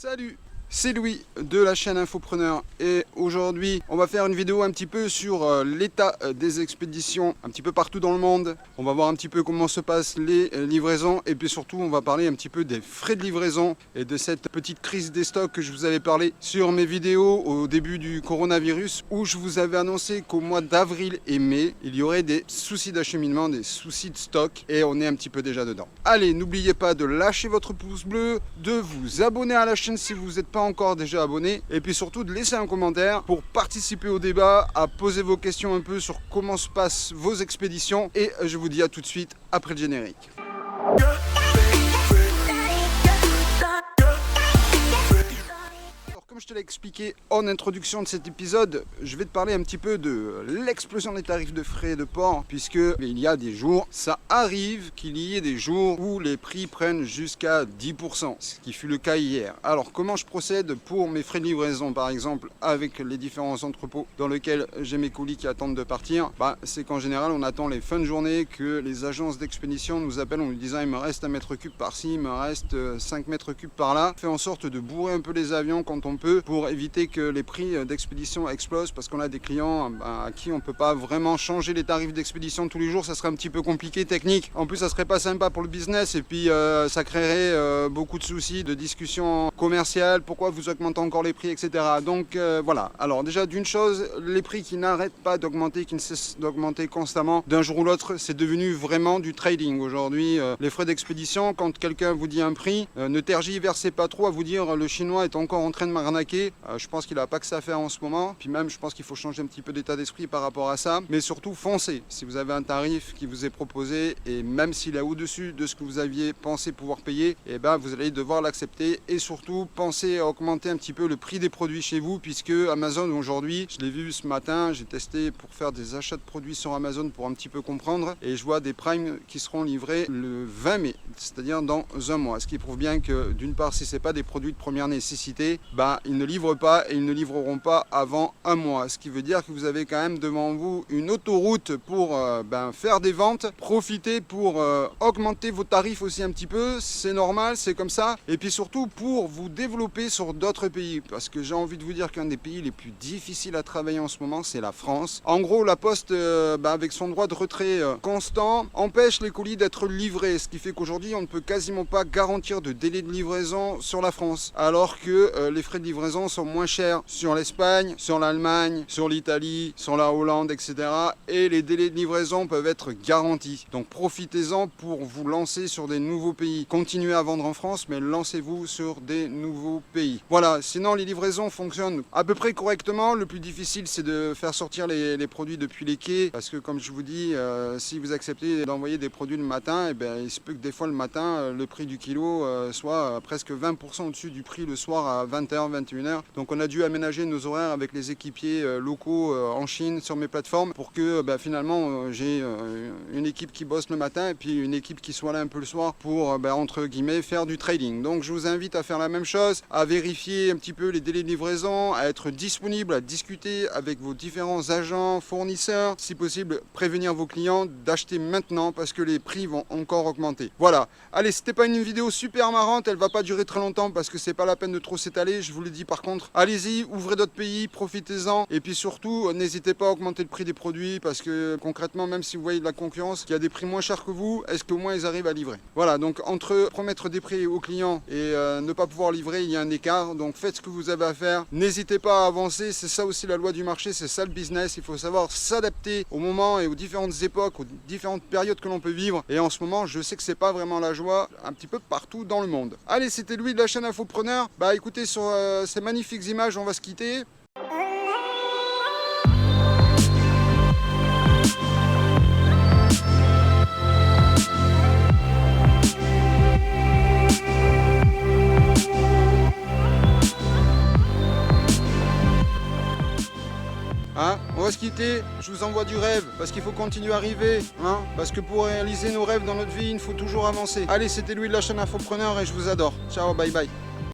Salut, c'est Louis de la chaîne Infopreneur et aujourd'hui on va faire une vidéo un petit peu sur l'état des expéditions un petit peu partout dans le monde. On va voir un petit peu comment se passent les livraisons et puis surtout on va parler un petit peu des frais de livraison et de cette petite crise des stocks que je vous avais parlé sur mes vidéos au début du coronavirus où je vous avais annoncé qu'au mois d'avril et mai il y aurait des soucis d'acheminement, des soucis de stock et on est un petit peu déjà dedans. Allez, n'oubliez pas de lâcher votre pouce bleu, de vous abonner à la chaîne si vous n'êtes pas encore déjà abonné et puis surtout de laisser un commentaire pour participer au débat, à poser vos questions un peu sur comment se passent vos expéditions et je vous dis à tout de suite après le générique. Comme je te l'ai expliqué en introduction de cet épisode, je vais te parler un petit peu de l'explosion des tarifs de frais de port, puisque il y a des jours, ça arrive qu'il y ait des jours où les prix prennent jusqu'à 10%, ce qui fut le cas hier. Alors comment je procède pour mes frais de livraison par exemple avec les différents entrepôts dans lesquels j'ai mes colis qui attendent de partir? C'est qu'en général on attend les fins de journée que les agences d'expédition nous appellent en nous disant il me reste 1 mètre cube par-ci, il me reste 5 mètres cubes par-là. Fait en sorte de bourrer un peu les avions quand on peut, pour éviter que les prix d'expédition explosent, parce qu'on a des clients à qui on ne peut pas vraiment changer les tarifs d'expédition tous les jours, ça serait un petit peu compliqué, technique. En plus ça serait pas sympa pour le business et puis ça créerait beaucoup de soucis, de discussions commerciales, pourquoi vous augmentez encore les prix, etc. Donc voilà, alors déjà d'une chose, les prix qui n'arrêtent pas d'augmenter, qui ne cessent d'augmenter constamment d'un jour ou l'autre, c'est devenu vraiment du trading aujourd'hui. Les frais d'expédition, quand quelqu'un vous dit un prix, ne tergiversez pas trop à vous dire le chinois est encore en train de m'arnaquer. Je pense qu'il n'a pas que ça à faire en ce moment, puis même je pense qu'il faut changer un petit peu d'état d'esprit par rapport à ça, mais surtout foncez. Si vous avez un tarif qui vous est proposé et même s'il est au-dessus de ce que vous aviez pensé pouvoir payer, vous allez devoir l'accepter et surtout pensez à augmenter un petit peu le prix des produits chez vous, puisque Amazon aujourd'hui, je l'ai vu ce matin, j'ai testé pour faire des achats de produits sur Amazon pour un petit peu comprendre et je vois des primes qui seront livrés le 20 mai, c'est-à-dire dans un mois, ce qui prouve bien que d'une part si c'est pas des produits de première nécessité, ils ne livrent pas et ils ne livreront pas avant un mois. Ce qui veut dire que vous avez quand même devant vous une autoroute pour faire des ventes. Profitez pour augmenter vos tarifs aussi un petit peu. C'est normal, c'est comme ça. Et puis surtout pour vous développer sur d'autres pays. Parce que j'ai envie de vous dire qu'un des pays les plus difficiles à travailler en ce moment, c'est la France. En gros, la Poste, avec son droit de retrait constant, empêche les colis d'être livrés. Ce qui fait qu'aujourd'hui, on ne peut quasiment pas garantir de délai de livraison sur la France. Alors que les frais de livraison sont moins chers sur l'Espagne, sur l'Allemagne, sur l'Italie, sur la Hollande, etc. Et les délais de livraison peuvent être garantis. Donc profitez-en pour vous lancer sur des nouveaux pays. Continuez à vendre en France, mais lancez-vous sur des nouveaux pays. Voilà, sinon les livraisons fonctionnent à peu près correctement. Le plus difficile, c'est de faire sortir les produits depuis les quais. Parce que comme je vous dis, si vous acceptez d'envoyer des produits le matin, il se peut que des fois le matin, le prix du kilo soit presque 20% au-dessus du prix le soir à 20h, 21h. Donc on a dû aménager nos horaires avec les équipiers locaux en Chine sur mes plateformes pour que finalement j'ai une équipe qui bosse le matin et puis une équipe qui soit là un peu le soir pour entre guillemets faire du trading. Donc je vous invite à faire la même chose, à vérifier un petit peu les délais de livraison, à être disponible, à discuter avec vos différents agents, fournisseurs, si possible prévenir vos clients d'acheter maintenant parce que les prix vont encore augmenter. Voilà, allez, c'était pas une vidéo super marrante, elle va pas durer très longtemps parce que c'est pas la peine de trop s'étaler, je vous le dis par contre, allez-y, ouvrez d'autres pays, profitez-en et puis surtout n'hésitez pas à augmenter le prix des produits parce que concrètement même si vous voyez de la concurrence qui a des prix moins chers que vous, est-ce qu'au moins ils arrivent à livrer? Voilà, donc entre promettre des prix aux clients et ne pas pouvoir livrer, il y a un écart, donc faites ce que vous avez à faire, n'hésitez pas à avancer, c'est ça aussi la loi du marché, c'est ça le business, il faut savoir s'adapter au moment et aux différentes époques, aux différentes périodes que l'on peut vivre et en ce moment je sais que c'est pas vraiment la joie un petit peu partout dans le monde. Allez, c'était Louis de la chaîne Infopreneur, écoutez sur ces magnifiques images, on va se quitter. On va se quitter, je vous envoie du rêve, parce qu'il faut continuer à rêver, parce que pour réaliser nos rêves dans notre vie, il faut toujours avancer. Allez, c'était Louis de la chaîne Infopreneur et je vous adore. Ciao, bye bye.